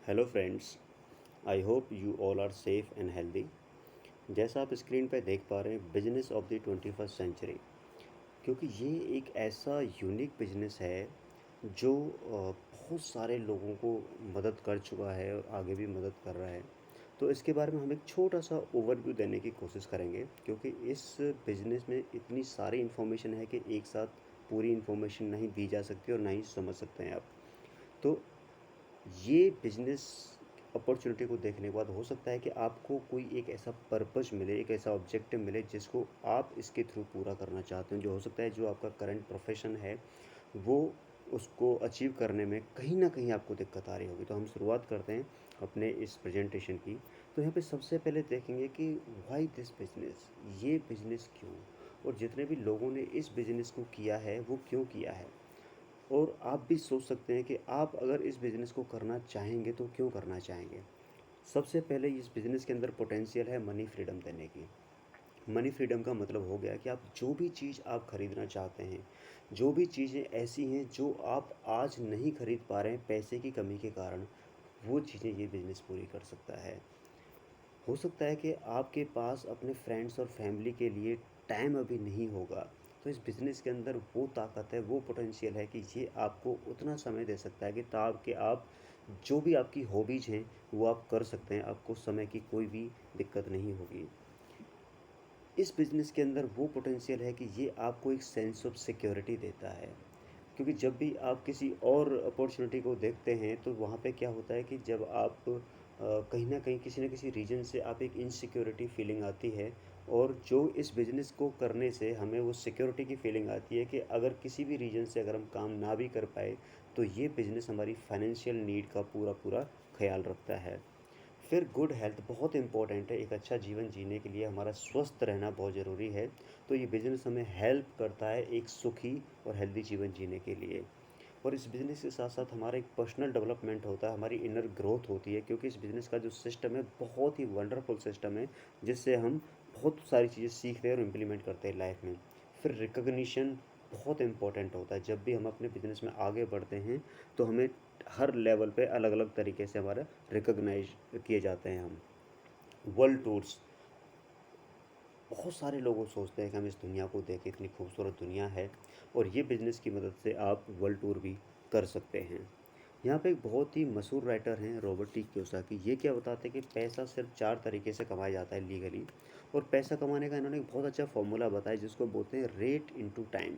Hello friends, I hope you all are safe and healthy. जैसा आप screen पर देख पा रहे हैं, business of the 21st century, क्योंकि ये एक ऐसा यूनिक बिजनेस है जो बहुत सारे लोगों को मदद कर चुका है और आगे भी मदद कर रहा है। तो इसके बारे में हम एक छोटा सा ओवरव्यू देने की कोशिश करेंगे, क्योंकि इस बिज़नेस में इतनी सारी इन्फॉर्मेशन है कि एक साथ पूरी इन्फॉर्मेशन नहीं दी जा सकती और ना ही समझ सकते हैं आप। तो ये बिजनेस अपॉर्चुनिटी को देखने के बाद हो सकता है कि आपको कोई एक ऐसा पर्पस मिले, एक ऐसा ऑब्जेक्टिव मिले जिसको आप इसके थ्रू पूरा करना चाहते हैं। जो हो सकता है जो आपका करंट प्रोफेशन है वो उसको अचीव करने में कहीं ना कहीं आपको दिक्कत आ रही होगी। तो हम शुरुआत करते हैं अपने इस प्रेजेंटेशन की। तो यहाँ पे सबसे पहले देखेंगे कि वाई दिस बिजनेस, ये बिजनेस क्यों, और जितने भी लोगों ने इस बिजनेस को किया है वो क्यों किया है। और आप भी सोच सकते हैं कि आप अगर इस बिज़नेस को करना चाहेंगे तो क्यों करना चाहेंगे। सबसे पहले इस बिज़नेस के अंदर पोटेंशियल है मनी फ्रीडम देने की। मनी फ्रीडम का मतलब हो गया कि आप जो भी चीज़ आप ख़रीदना चाहते हैं, जो भी चीज़ें ऐसी हैं जो आप आज नहीं ख़रीद पा रहे हैं पैसे की कमी के कारण, वो चीज़ें ये बिज़नेस पूरी कर सकता है। हो सकता है कि आपके पास अपने फ्रेंड्स और फैमिली के लिए टाइम अभी नहीं होगा, तो इस बिज़नेस के अंदर वो ताकत है, वो पोटेंशियल है कि ये आपको उतना समय दे सकता है कि ताकि आप जो भी आपकी हॉबीज़ हैं वो आप कर सकते हैं, आपको समय की कोई भी दिक्कत नहीं होगी। इस बिज़नेस के अंदर वो पोटेंशियल है कि ये आपको एक सेंस ऑफ सिक्योरिटी देता है, क्योंकि जब भी आप किसी और अपॉर्चुनिटी को देखते हैं तो वहाँ पे क्या होता है कि जब आप कहीं ना कहीं किसी न किसी रीजन से आप एक इनसिक्योरिटी फीलिंग आती है। और जो इस बिज़नेस को करने से हमें वो सिक्योरिटी की फीलिंग आती है कि अगर किसी भी रीजन से अगर हम काम ना भी कर पाए तो ये बिज़नेस हमारी फाइनेंशियल नीड का पूरा पूरा ख्याल रखता है। फिर गुड हेल्थ बहुत इंपॉर्टेंट है, एक अच्छा जीवन जीने के लिए हमारा स्वस्थ रहना बहुत ज़रूरी है। तो ये बिज़नेस हमें हेल्प करता है एक सुखी और हेल्दी जीवन जीने के लिए। और इस बिज़नेस के साथ साथ हमारा एक पर्सनल डेवलपमेंट होता है, हमारी इनर ग्रोथ होती है, क्योंकि इस बिज़नेस का जो सिस्टम है बहुत ही वंडरफुल सिस्टम है, जिससे हम बहुत सारी चीज़ें सीखते हैं और इम्प्लीमेंट करते हैं लाइफ में। फिर रिकग्निशन बहुत इंपॉर्टेंट होता है। जब भी हम अपने बिज़नेस में आगे बढ़ते हैं तो हमें हर लेवल पे अलग अलग तरीके से हमारा रिकग्नाइज किए जाते हैं हम। वर्ल्ड टूर्स, बहुत सारे लोग सोचते हैं कि हम इस दुनिया को देखें, इतनी खूबसूरत दुनिया है, और ये बिज़नेस की मदद से आप वर्ल्ड टूर भी कर सकते हैं। यहाँ पे एक बहुत ही मशहूर राइटर हैं रॉबर्ट टी कियोसाकी, ये क्या बताते हैं कि पैसा सिर्फ 4 तरीके से कमाया जाता है लीगली। और पैसा कमाने का इन्होंने एक बहुत अच्छा फॉर्मूला बताया जिसको बोलते हैं रेट इनटू टाइम।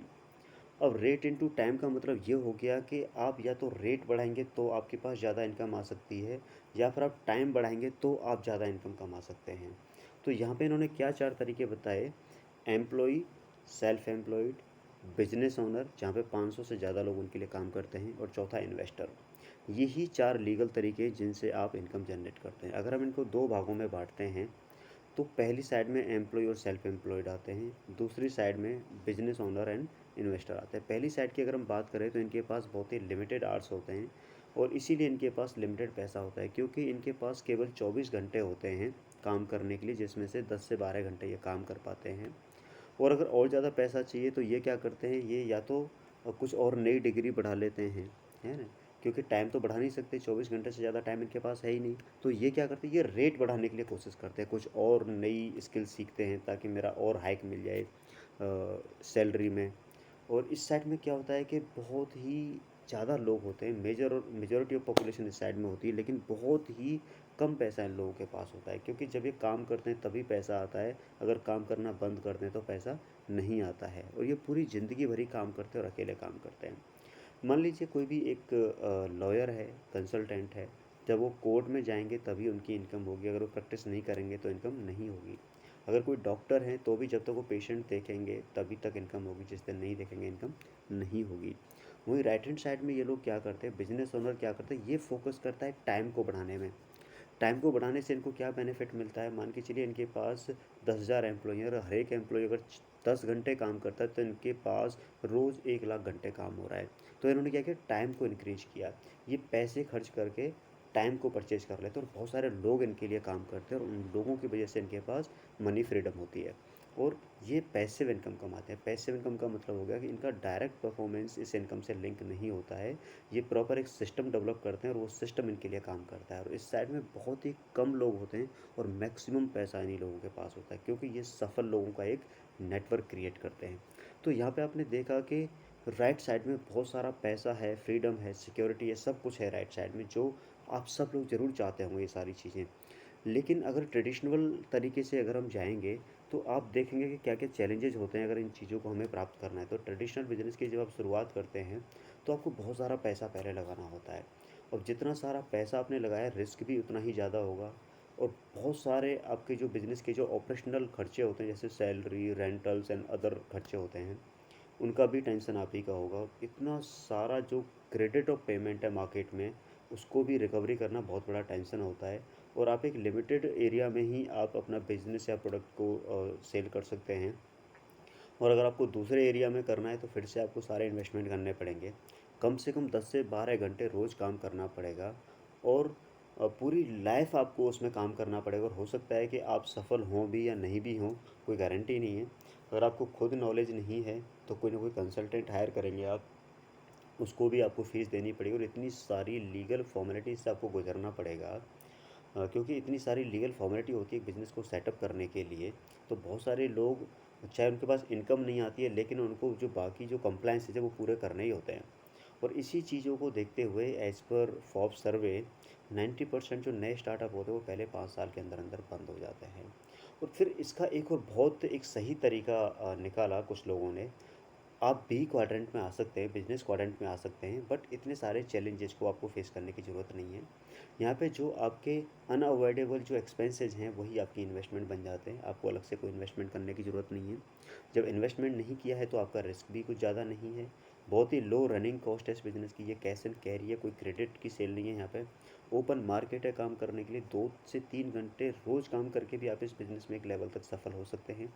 अब रेट इनटू टाइम का मतलब ये हो गया कि आप या तो रेट बढ़ाएंगे तो आपके पास ज़्यादा इनकम आ सकती है, या फिर आप टाइम बढ़ाएंगे तो आप ज़्यादा इनकम कमा सकते हैं। तो यहाँ पे इन्होंने क्या 4 तरीके बताए: employee, self employed, business owner जहाँ पे 500 से ज़्यादा लोग उनके लिए काम करते हैं, और चौथा इन्वेस्टर। यही 4 लीगल तरीके हैं जिनसे आप इनकम जनरेट करते हैं। अगर हम इनको 2 भागों में बांटते हैं तो पहली साइड में एम्प्लॉय और सेल्फ एम्प्लॉयड आते हैं, दूसरी साइड में बिजनेस ओनर एंड इन्वेस्टर आते हैं। पहली साइड की अगर हम बात करें तो इनके पास बहुत ही लिमिटेड आवर्स होते हैं, और इसीलिए इनके पास लिमिटेड पैसा होता है, क्योंकि इनके पास केवल 24 घंटे होते हैं काम करने के लिए, जिसमें से 10 से 12 घंटे ये काम कर पाते हैं। और अगर और ज़्यादा पैसा चाहिए तो ये क्या करते हैं, ये या तो कुछ और नई डिग्री बढ़ा लेते हैं, है ना, क्योंकि टाइम तो बढ़ा नहीं सकते, 24 घंटे से ज़्यादा टाइम इनके पास है ही नहीं। तो ये क्या करते हैं, ये रेट बढ़ाने के लिए कोशिश करते हैं, कुछ और नई स्किल सीखते हैं ताकि मेरा और हाइक मिल जाए सैलरी में। और इस साइड में क्या होता है कि बहुत ही ज़्यादा लोग होते हैं, मेजॉरिटी ऑफ पॉपुलेशन इस साइड में होती है, लेकिन बहुत ही कम पैसा इन लोगों के पास होता है, क्योंकि जब ये काम करते हैं तभी पैसा आता है, अगर काम करना बंद कर दें तो पैसा नहीं आता है। और ये पूरी ज़िंदगी भर ही काम करते हैं और अकेले काम करते हैं। मान लीजिए कोई भी एक लॉयर है, कंसल्टेंट है, जब वो कोर्ट में जाएंगे तभी उनकी इनकम होगी, अगर वो प्रैक्टिस नहीं करेंगे तो इनकम नहीं होगी। अगर कोई डॉक्टर हैं तो भी जब तक वो पेशेंट देखेंगे तभी तक इनकम होगी, जिस दिन नहीं देखेंगे इनकम नहीं होगी। वहीं राइट हैंड साइड में ये लोग क्या करते हैं, बिजनेस ओनर क्या करते हैं, ये फोकस करता है टाइम को बढ़ाने में। टाइम को बढ़ाने से इनको क्या बेनिफिट मिलता है, मान के चलिए इनके पास 10,000 एम्प्लॉई हैं, और हर एक एम्प्लॉय अगर 10 घंटे काम करता है तो इनके पास रोज़ 1 लाख घंटे काम हो रहा है। तो इन्होंने क्या किया, टाइम को इंक्रीज किया। ये पैसे खर्च करके टाइम को परचेज कर लेते हैं, और बहुत सारे लोग इनके लिए काम करते हैं, और उन लोगों की वजह से इनके पास मनी फ्रीडम होती है। और ये पैसिव इनकम कमाते हैं। पैसिव इनकम का मतलब हो गया कि इनका डायरेक्ट परफॉर्मेंस इस इनकम से लिंक नहीं होता है। ये प्रॉपर एक सिस्टम डेवलप करते हैं और वो सिस्टम इनके लिए काम करता है, और इस साइड में बहुत ही कम लोग होते हैं और मैक्सिमम पैसा इन्हीं लोगों के पास होता है, क्योंकि ये सफल लोगों का एक नेटवर्क क्रिएट करते हैं। तो यहाँ पे आपने देखा कि राइट साइड में बहुत सारा पैसा है, फ्रीडम है, सिक्योरिटी है, सब कुछ है राइट साइड में, जो आप सब लोग ज़रूर चाहते होंगे ये सारी चीज़ें। लेकिन अगर ट्रेडिशनल तरीके से अगर हम जाएंगे तो आप देखेंगे कि क्या क्या चैलेंजेस होते हैं अगर इन चीज़ों को हमें प्राप्त करना है। तो ट्रेडिशनल बिजनेस की जब आप शुरुआत करते हैं तो आपको बहुत सारा पैसा पहले लगाना होता है, और जितना सारा पैसा आपने लगाया रिस्क भी उतना ही ज़्यादा होगा। और बहुत सारे आपके जो बिज़नेस के जो ऑपरेशनल खर्चे होते हैं, जैसे सैलरी, रेंटल्स एंड अदर खर्चे होते हैं, उनका भी टेंशन आप ही का होगा। इतना सारा जो क्रेडिट ऑफ पेमेंट है मार्केट में, उसको भी रिकवरी करना बहुत बड़ा टेंशन होता है। और आप एक लिमिटेड एरिया में ही आप अपना बिजनेस या प्रोडक्ट को सेल कर सकते हैं, और अगर आपको दूसरे एरिया में करना है तो फिर से आपको सारे इन्वेस्टमेंट करने पड़ेंगे। कम से कम 10 से 12 घंटे रोज़ काम करना पड़ेगा, और पूरी लाइफ आपको उसमें काम करना पड़ेगा। और हो सकता है कि आप सफल हों भी या नहीं भी हों, कोई गारंटी नहीं है। अगर आपको खुद नॉलेज नहीं है तो कोई ना कोई कंसल्टेंट हायर करेंगे आप, उसको भी आपको फ़ीस देनी पड़ेगी, और इतनी सारी लीगल फॉर्मेलिटीज़ से आपको गुजरना पड़ेगा। क्योंकि इतनी सारी लीगल फॉर्मेलिटी होती है बिज़नेस को सेटअप करने के लिए। तो बहुत सारे लोग, चाहे उनके पास इनकम नहीं आती है, लेकिन उनको जो बाकी जो कंप्लायंसेस है वो पूरे करने ही होते हैं। और इसी चीज़ों को देखते हुए एज़ पर फॉर्ब्स सर्वे 90% जो नए स्टार्टअप होते हैं वो पहले 5 साल के अंदर अंदर बंद हो जाते हैं। और फिर इसका एक और बहुत एक सही तरीका निकाला कुछ लोगों ने। आप बी क्वाड्रेंट में आ सकते हैं, बिजनेस क्वाड्रेंट में आ सकते हैं, बट इतने सारे चैलेंजेस को आपको फेस करने की ज़रूरत नहीं है। यहाँ पे जो आपके अनअवॉइडेबल जो एक्सपेंसेस हैं वही आपकी इन्वेस्टमेंट बन जाते हैं। आपको अलग से कोई इन्वेस्टमेंट करने की ज़रूरत नहीं है। जब इन्वेस्टमेंट नहीं किया है तो आपका रिस्क भी कुछ ज़्यादा नहीं है। बहुत ही लो रनिंग कॉस्ट है इस बिज़नेस की। ये कैश एंड कैरी है, कोई क्रेडिट की सेल नहीं है यहाँ पे। ओपन मार्केट है काम करने के लिए। 2 से 3 घंटे रोज़ काम करके भी आप इस बिज़नेस में एक लेवल तक सफल हो सकते हैं।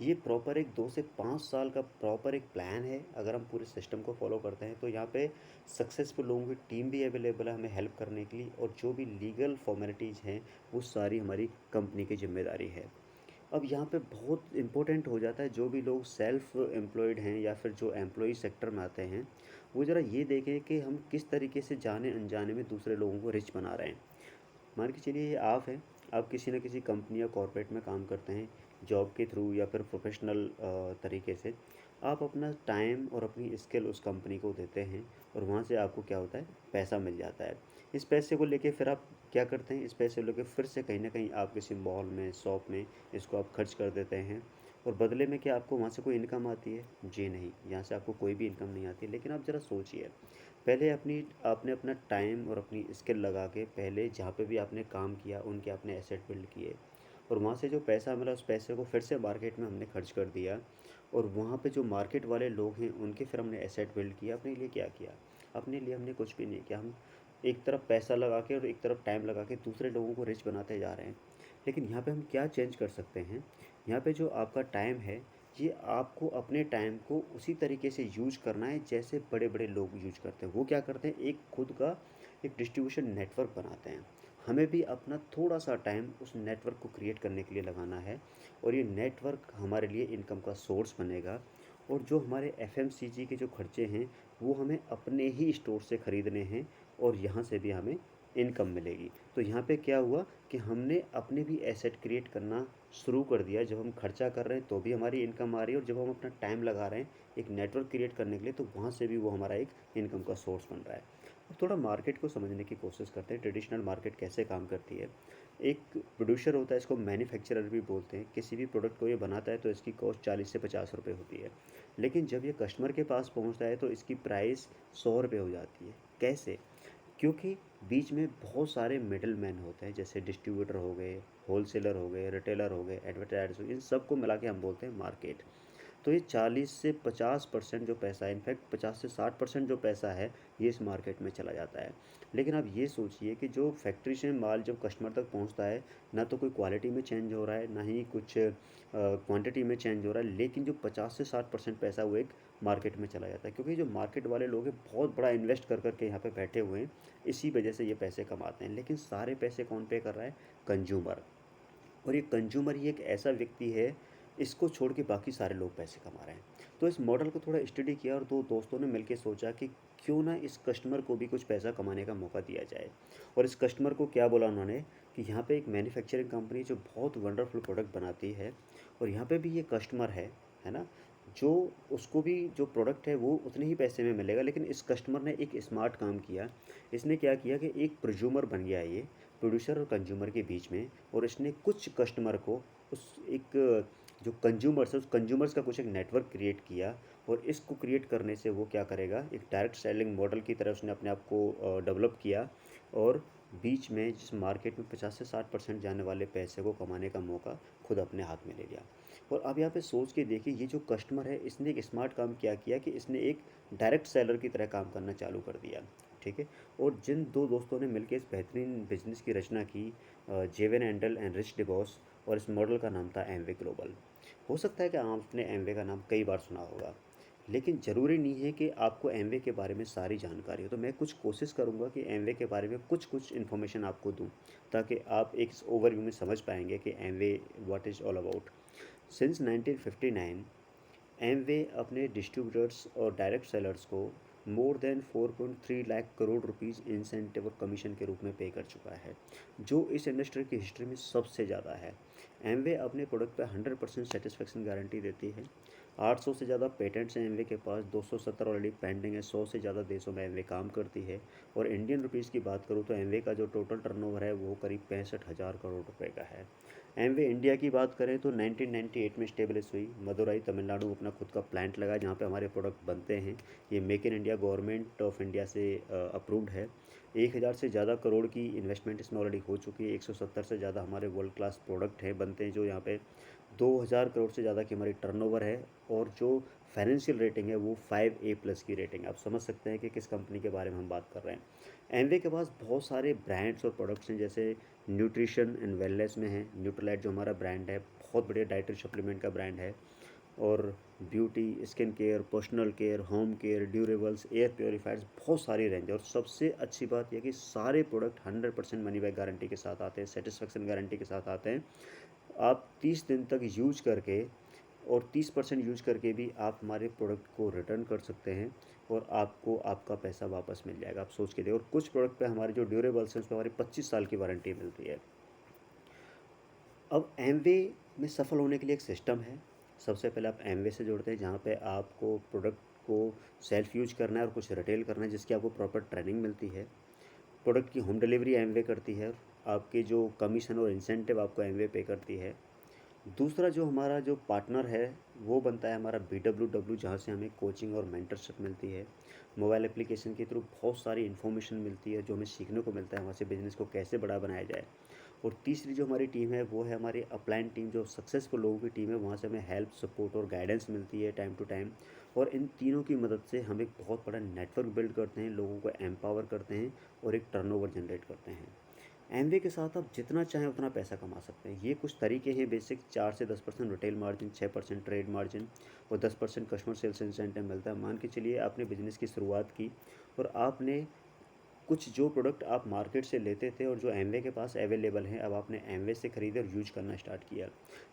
ये प्रॉपर एक 2 से 5 साल का प्रॉपर एक प्लान है। अगर हम पूरे सिस्टम को फॉलो करते हैं तो यहाँ पे सक्सेसफुल लोगों की टीम भी अवेलेबल है हमें हेल्प करने के लिए, और जो भी लीगल फॉर्मेलिटीज़ हैं वो सारी हमारी कंपनी की जिम्मेदारी है। अब यहाँ पे बहुत इम्पोर्टेंट हो जाता है, जो भी लोग सेल्फ एम्प्लॉयड हैं या फिर जो एम्प्लॉय सेक्टर में आते हैं, वो ज़रा ये देखें कि हम किस तरीके से जाने अनजाने में दूसरे लोगों को रिच बना रहे हैं। मान के चलिए ये आप हैं, आप किसी न किसी कंपनी या कॉर्पोरेट में काम करते हैं, जॉब के थ्रू या फिर प्रोफेशनल तरीके से। आप अपना टाइम और अपनी स्किल उस कंपनी को देते हैं, और वहाँ से आपको क्या होता है, पैसा मिल जाता है। इस पैसे को लेके फिर आप क्या करते हैं, इस पैसे को लेके फिर से कहीं ना कहीं आप किसी मॉल में, शॉप में इसको आप खर्च कर देते हैं। और बदले में क्या आपको वहाँ से कोई इनकम आती है? जी नहीं, यहाँ से आपको कोई भी इनकम नहीं आती है। लेकिन आप ज़रा सोचिए, पहले आपने अपना टाइम और अपनी स्किल लगा के पहले जहाँ पे भी आपने काम किया उनके आपने एसेट बिल्ड किए, और वहाँ से जो पैसा मिला उस पैसे को फिर से मार्केट में हमने खर्च कर दिया। और वहाँ पे जो मार्केट वाले लोग हैं उनके फिर हमने एसेट बिल्ड किया। अपने लिए क्या किया? अपने लिए हमने कुछ भी नहीं किया। हम एक तरफ पैसा लगा के और एक तरफ टाइम लगा के दूसरे लोगों को रिच बनाते जा रहे हैं। लेकिन यहाँ पे हम क्या चेंज कर सकते हैं? यहाँ पे जो आपका टाइम है, ये आपको अपने टाइम को उसी तरीके से यूज करना है जैसे बड़े बड़े लोग यूज करते हैं। वो क्या करते हैं, एक खुद का एक डिस्ट्रीब्यूशन नेटवर्क बनाते हैं। हमें भी अपना थोड़ा सा टाइम उस नेटवर्क को क्रिएट करने के लिए लगाना है, और ये नेटवर्क हमारे लिए इनकम का सोर्स बनेगा। और जो हमारे एफएमसीजी के जो खर्चे हैं वो हमें अपने ही स्टोर से ख़रीदने हैं, और यहाँ से भी हमें इनकम मिलेगी। तो यहाँ पे क्या हुआ कि हमने अपने भी एसेट क्रिएट करना शुरू कर दिया। जब हम खर्चा कर रहे हैं तो भी हमारी इनकम आ रही है, और जब हम अपना टाइम लगा रहे हैं एक नेटवर्क क्रिएट करने के लिए तो वहाँ से भी वो हमारा एक इनकम का सोर्स बन रहा है। अब थोड़ा मार्केट को समझने की कोशिश करते हैं, ट्रेडिशनल मार्केट कैसे काम करती है। एक प्रोड्यूसर होता है, इसको मैन्युफैक्चरर भी बोलते हैं। किसी भी प्रोडक्ट को ये बनाता है तो इसकी कॉस्ट 40 से 50 रुपये होती है। लेकिन जब ये कस्टमर के पास पहुँचता है तो इसकी प्राइस 100 रुपये हो जाती है। कैसे? क्योंकि बीच में बहुत सारे मिडल मैन होते हैं, जैसे डिस्ट्रीब्यूटर हो गए, होलसेलर हो गए, रिटेलर हो गए, एडवर्टाइजर हो गए, इन सबको मिला के हम बोलते हैं मार्केट। तो ये 40 से 50% जो पैसा है, इनफैक्ट 50 से 60% जो पैसा है, ये इस मार्केट में चला जाता है। लेकिन आप ये सोचिए कि जो फैक्ट्री से माल जब कस्टमर तक पहुंचता है, ना तो कोई क्वालिटी में चेंज हो रहा है, ना ही कुछ क्वांटिटी में चेंज हो रहा है, लेकिन जो 50 से 60% पैसा वो एक मार्केट में चला जाता है। क्योंकि जो मार्केट वाले लोग हैं बहुत बड़ा इन्वेस्ट कर करके यहाँ पे बैठे हुए हैं, इसी वजह से ये पैसे कमाते हैं। लेकिन सारे पैसे कौन पे कर रहा है? कंज्यूमर। और ये कंज्यूमर ही एक ऐसा व्यक्ति है इसको छोड़ के बाकी सारे लोग पैसे कमा रहे हैं। तो इस मॉडल को थोड़ा स्टडी किया और 2 दोस्तों ने मिलके सोचा कि क्यों ना इस कस्टमर को भी कुछ पैसा कमाने का मौका दिया जाए। और इस कस्टमर को क्या बोला उन्होंने कि यहाँ पे एक मैन्युफैक्चरिंग कंपनी जो बहुत वंडरफुल प्रोडक्ट बनाती है और यहाँ पे भी ये कस्टमर है ना? जो उसको भी जो प्रोडक्ट है वो उतने ही पैसे में मिलेगा, लेकिन इस कस्टमर ने एक स्मार्ट काम किया। इसने क्या किया कि एक प्रोज्यूमर बन गया ये, प्रोड्यूसर और कंज्यूमर के बीच में, और इसने कुछ कस्टमर को उस एक जो कंज्यूमर्स है उस कंज्यूमर्स का कुछ एक नेटवर्क क्रिएट किया। और इसको क्रिएट करने से वो क्या करेगा, एक डायरेक्ट सेलिंग मॉडल की तरह उसने अपने आप को डेवलप किया। और बीच में जिस मार्केट में 50 से 60% जाने वाले पैसे को कमाने का मौका खुद अपने हाथ में ले लिया। और अब यहाँ पे सोच के देखिए, ये जो कस्टमर है इसने एक स्मार्ट काम क्या किया कि इसने एक डायरेक्ट सेलर की तरह काम करना चालू कर दिया। ठीक है। और जिन 2 दोस्तों ने मिलकर इस बेहतरीन बिजनेस की रचना की, जेवन एंडल एंड रिच डिबॉस, और इस मॉडल का नाम था एमवे ग्लोबल। हो सकता है कि आपने एमवे का नाम कई बार सुना होगा, लेकिन ज़रूरी नहीं है कि आपको एमवे के बारे में सारी जानकारी हो। तो मैं कुछ कोशिश करूँगा कि एमवे के बारे में कुछ कुछ इन्फॉर्मेशन आपको दूँ, ताकि आप एक ओवरव्यू में समझ पाएंगे कि Amway what is all about. Since 1959 Amway अपने डिस्ट्रीब्यूटर्स और डायरेक्ट सेलर्स को more than 4.3 lakh crore rupees incentive और कमीशन के रूप में पे कर चुका है, जो इस इंडस्ट्री की हिस्ट्री में सबसे ज़्यादा है। एमवे अपने प्रोडक्ट पे 100% सेटिस्फेक्शन गारंटी देती है। 800 से ज़्यादा पेटेंट्स हैं एमवे के पास, 270 ऑलरेडी पेंडिंग है, 100 से ज़्यादा देशों में एमवे काम करती है। और इंडियन रुपीज़ की बात करूँ तो एमवे का जो टोटल टर्नओवर है वो करीब 65,000 करोड़ रुपए का है। एमवे इंडिया की बात करें तो 1998 में स्टेब्लिश हुई। मदुरई तमिलनाडु में अपना खुद का प्लांट लगा जहाँ पे हमारे प्रोडक्ट बनते हैं। ये make in India government of India से अप्रूव्ड है। 1000 से ज़्यादा करोड़ की इन्वेस्टमेंट इसमें ऑलरेडी हो चुकी है। 170 से ज़्यादा हमारे वर्ल्ड क्लास प्रोडक्ट हैं बनते हैं, जो यहाँ पे 2000 करोड़ से ज़्यादा की हमारी टर्नओवर है। और जो फाइनेंशियल रेटिंग है वो 5A+ की रेटिंग है। आप समझ सकते हैं कि किस कंपनी के बारे में हम बात कर रहे हैं। एमवे के पास बहुत सारे ब्रांड्स और प्रोडक्ट्स हैं, जैसे न्यूट्रिशन एंड वेलनेस में है न्यूट्रोलाइट जो हमारा ब्रांड है, बहुत बढ़िया डाइटरी सप्लीमेंट का ब्रांड है। और beauty, skin care, personal care, home care, durables, air purifiers, बहुत सारी रेंज है। और सबसे अच्छी बात यह कि सारे प्रोडक्ट 100% मनी बैक गारंटी के साथ आते हैं, सेटिस्फेक्शन गारंटी के साथ आते हैं। आप 30 दिन तक यूज करके और 30% यूज करके भी आप हमारे प्रोडक्ट को रिटर्न कर सकते हैं और आपको आपका पैसा वापस मिल जाएगा। आप सोच के देखो। और कुछ प्रोडक्ट पे हमारे जो ड्यूरेबल्स हैं उस पर हमारी 25 साल की वारंटी मिलती है। अब एमवे में सफल होने के लिए एक सिस्टम है। सबसे पहले आप एमवे से जुड़ते हैं, जहाँ पे आपको प्रोडक्ट को सेल्फ यूज करना है और कुछ रिटेल करना है, जिसकी आपको प्रॉपर ट्रेनिंग मिलती है। प्रोडक्ट की होम डिलीवरी एमवे करती है। आपके जो कमीशन और इंसेंटिव आपको एमवे पे करती है। दूसरा जो हमारा जो पार्टनर है वो बनता है हमारा BWW, जहाँ से हमें कोचिंग और मेंटरशिप मिलती है। मोबाइल एप्लीकेशन के थ्रू बहुत सारी इन्फॉर्मेशन मिलती है जो हमें सीखने को मिलता है वहाँ से बिज़नेस को कैसे बड़ा बनाया जाए। और तीसरी जो हमारी टीम है वो है हमारी अपलाइन टीम, जो सक्सेसफुल लोगों की टीम है। वहाँ से हमें हेल्प, सपोर्ट और गाइडेंस मिलती है टाइम टू टाइम। और इन तीनों की मदद से हम एक बहुत बड़ा नेटवर्क बिल्ड करते हैं, लोगों को एम्पावर करते हैं और एक टर्नओवर जनरेट करते हैं। एमवे के साथ आप जितना चाहें उतना पैसा कमा सकते हैं। ये कुछ तरीके हैं बेसिक। 4 से 10% रिटेल मार्जिन, 6% ट्रेड मार्जिन और 10% कस्टमर सेल्स इंसेंटिव मिलता है। मान के चलिए आपने बिजनेस की शुरुआत की और आपने कुछ जो प्रोडक्ट आप मार्केट से लेते थे और जो एमवे के पास अवेलेबल हैं, अब आपने एमवे से ख़रीदे और यूज करना स्टार्ट किया।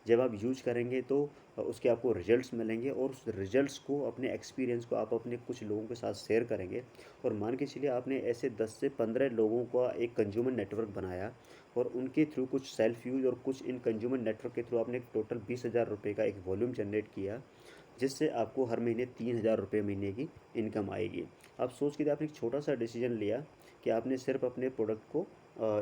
जब आप यूज करेंगे तो उसके आपको रिजल्ट्स मिलेंगे और उस रिजल्ट्स को, अपने एक्सपीरियंस को आप अपने कुछ लोगों के साथ शेयर करेंगे। और मान के चलिए आपने ऐसे 10 से 15 लोगों का एक कंज्यूमर नेटवर्क बनाया और उनके थ्रू कुछ सेल्फ यूज और कुछ इन कंज्यूमर नेटवर्क के थ्रू आपने टोटल 20,000 रुपये का एक वॉल्यूम जनरेट किया, जिससे आपको हर महीने 3,000 रुपये महीने की इनकम आएगी। आप सोच के आपने एक छोटा सा डिसीजन लिया कि आपने सिर्फ अपने प्रोडक्ट को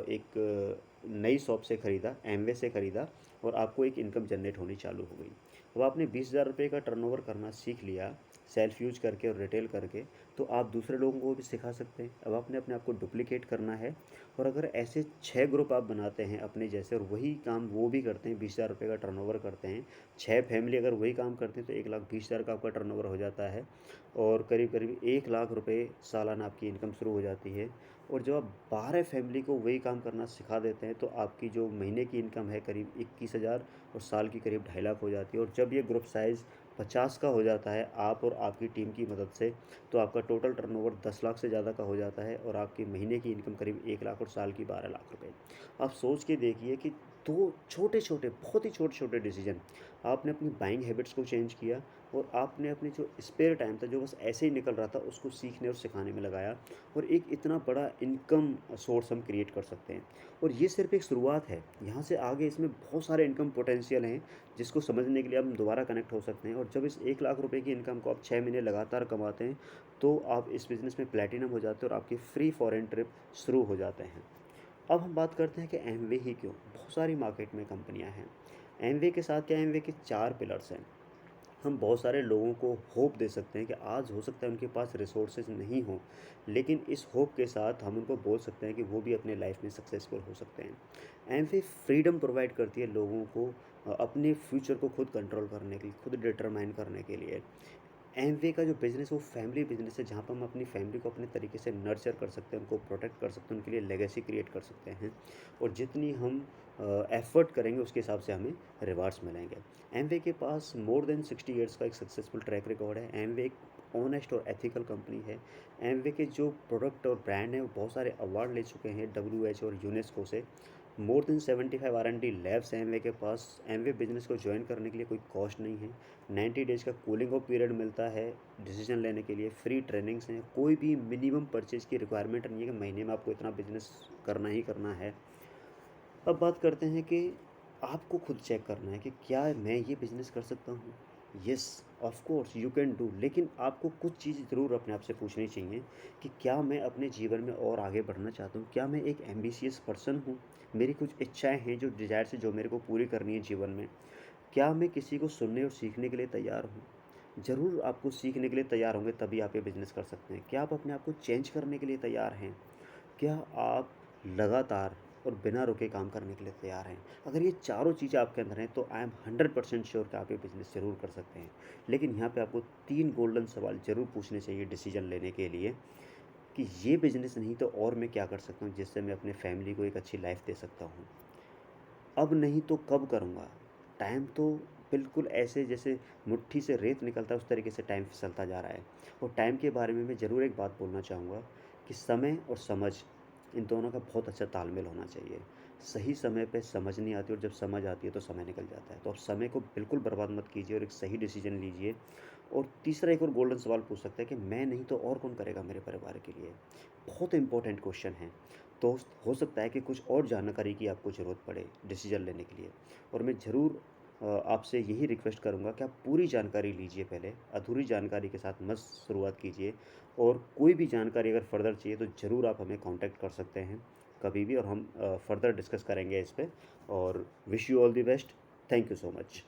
एक नई शॉप से ख़रीदा, एमवे से ख़रीदा, और आपको एक इनकम जनरेट होनी चालू हो गई। अब आपने 20,000 रुपये का टर्नओवर करना सीख लिया सेल्फ यूज करके और रिटेल करके, तो आप दूसरे लोगों को भी सिखा सकते हैं। अब आपने अपने आप को डुप्लीकेट करना है। और अगर ऐसे 6 ग्रुप आप बनाते हैं अपने जैसे और वही काम वो भी करते हैं, 20,000 रुपये का टर्नओवर करते हैं, 6 फैमिली अगर वही काम करते हैं तो 1,20,000 का आपका टर्नओवर हो जाता है और करीब करीब 1,00,000 रुपये सालाना आपकी इनकम शुरू हो जाती है। और जब आप 12 फैमिली को वही काम करना सिखा देते हैं तो आपकी जो महीने की इनकम है करीब 21,000 और साल की करीब 2.5 लाख हो जाती है। और जब ये ग्रुप साइज़ 50 का हो जाता है आप और आपकी टीम की मदद से, तो आपका टोटल टर्नओवर 10 लाख से ज़्यादा का हो जाता है और आपकी महीने की इनकम करीब 1 लाख और साल की 12 लाख रुपए। आप सोच के देखिए कि 2 छोटे-छोटे, बहुत ही छोटे-छोटे डिसीज़न, आपने अपनी बाइंग हैबिट्स को चेंज किया और आपने अपने जो स्पेयर टाइम था, जो बस ऐसे ही निकल रहा था, उसको सीखने और सिखाने में लगाया और एक इतना बड़ा इनकम सोर्स हम क्रिएट कर सकते हैं। और ये सिर्फ़ एक शुरुआत है, यहाँ से आगे इसमें बहुत सारे इनकम पोटेंशियल हैं, जिसको समझने के लिए हम दोबारा कनेक्ट हो सकते हैं। और जब इस 1 लाख रुपए की इनकम को आप 6 महीने लगातार कमाते हैं, तो आप इस बिज़नेस में प्लैटिनम हो जाते हैं और आपकी फ्री फॉरेन ट्रिप शुरू हो जाते हैं। अब हम बात करते हैं कि एमवे ही क्यों? बहुत सारी मार्केट में कंपनियाँ हैं। एमवे के साथ क्या, एमवे के 4 पिलर्स हैं। हम बहुत सारे लोगों को होप दे सकते हैं कि आज हो सकता है उनके पास रिसोर्सेज नहीं हो, लेकिन इस होप के साथ हम उनको बोल सकते हैं कि वो भी अपने लाइफ में सक्सेसफुल हो सकते हैं। एमवे फ्रीडम प्रोवाइड करती है लोगों को अपने फ्यूचर को खुद कंट्रोल करने के लिए, खुद डिटरमाइन करने के लिए। एमवे का जो बिज़नेस वो फैमिली बिज़नेस है, जहाँ पर हम अपनी फैमिली को अपने तरीके से नर्चर कर सकते हैं, उनको प्रोटेक्ट कर सकते हैं, उनके लिए लेगेसी क्रिएट कर सकते हैं और जितनी हम एफ़र्ट करेंगे उसके हिसाब से हमें रिवार्ड्स मिलेंगे। एमवे के पास मोर देन 60 इयर्स का एक सक्सेसफुल ट्रैक रिकॉर्ड है। एमवे एक ऑनेस्ट और एथिकल कंपनी है। एमवे के जो प्रोडक्ट और ब्रांड हैं वो बहुत सारे अवार्ड ले चुके हैं डब्ल्यूएच और यूनेस्को से। मोर देन 75 आर&डी लैब्स हैं एमवे के पास। एमवे बिजनेस को ज्वाइन करने के लिए कोई कॉस्ट नहीं है। 90 डेज़ का कूलिंग ऑफ पीरियड मिलता है डिसीजन लेने के लिए। फ्री ट्रेनिंग्स हैं। कोई भी मिनिमम परचेज की रिक्वायरमेंट नहीं है कि महीने में आपको इतना बिजनेस करना ही करना है। अब बात करते हैं कि आपको खुद चेक करना है कि क्या मैं ये बिज़नेस कर सकता हूँ? Yes, of course you can do, लेकिन आपको कुछ चीज़ ज़रूर अपने आप से पूछनी चाहिए कि क्या मैं अपने जीवन में और आगे बढ़ना चाहता हूँ? क्या मैं एक एम्बिशियस पर्सन हूँ? मेरी कुछ इच्छाएँ हैं जो डिज़ायर्स हैं जो मेरे को पूरी करनी है जीवन में। क्या मैं किसी को सुनने और सीखने के लिए तैयार हूँ? ज़रूर आपको सीखने के लिए तैयार होंगे तभी आप ये बिज़नेस कर सकते हैं। क्या आप अपने आप को चेंज करने के लिए तैयार हैं? क्या आप लगातार और बिना रुके काम करने के लिए तैयार हैं? अगर ये चारों चीज़ें आपके अंदर हैं तो आई एम 100% श्योर कि आप ये बिज़नेस ज़रूर कर सकते हैं। लेकिन यहाँ पे आपको 3 गोल्डन सवाल ज़रूर पूछने चाहिए डिसीज़न लेने के लिए कि ये बिज़नेस नहीं तो और मैं क्या कर सकता हूँ जिससे मैं अपने फैमिली को एक अच्छी लाइफ़ दे सकता हूँ? अब नहीं तो कब करूँगा? टाइम तो बिल्कुल ऐसे जैसे मुट्ठी से रेत निकलता है उस तरीके से टाइम फिसलता जा रहा है। और टाइम के बारे में मैं ज़रूर एक बात बोलना चाहूँगा कि समय और समझ, इन दोनों का बहुत अच्छा तालमेल होना चाहिए। सही समय पे समझ नहीं आती और जब समझ आती है तो समय निकल जाता है। तो आप समय को बिल्कुल बर्बाद मत कीजिए और एक सही डिसीज़न लीजिए। और तीसरा एक और गोल्डन सवाल पूछ सकते हैं कि मैं नहीं तो और कौन करेगा मेरे परिवार के लिए? बहुत इम्पोर्टेंट क्वेश्चन है। तो हो सकता है कि कुछ और जानकारी की आपको ज़रूरत पड़े डिसीज़न लेने के लिए। और मैं ज़रूर आपसे यही रिक्वेस्ट करूँगा कि आप पूरी जानकारी लीजिए पहले, अधूरी जानकारी के साथ मत शुरुआत कीजिए। और कोई भी जानकारी अगर फ़र्दर चाहिए तो ज़रूर आप हमें कॉन्टैक्ट कर सकते हैं कभी भी और हम फ़र्दर डिस्कस करेंगे इस पे। और wish you all the best. Thank you so much.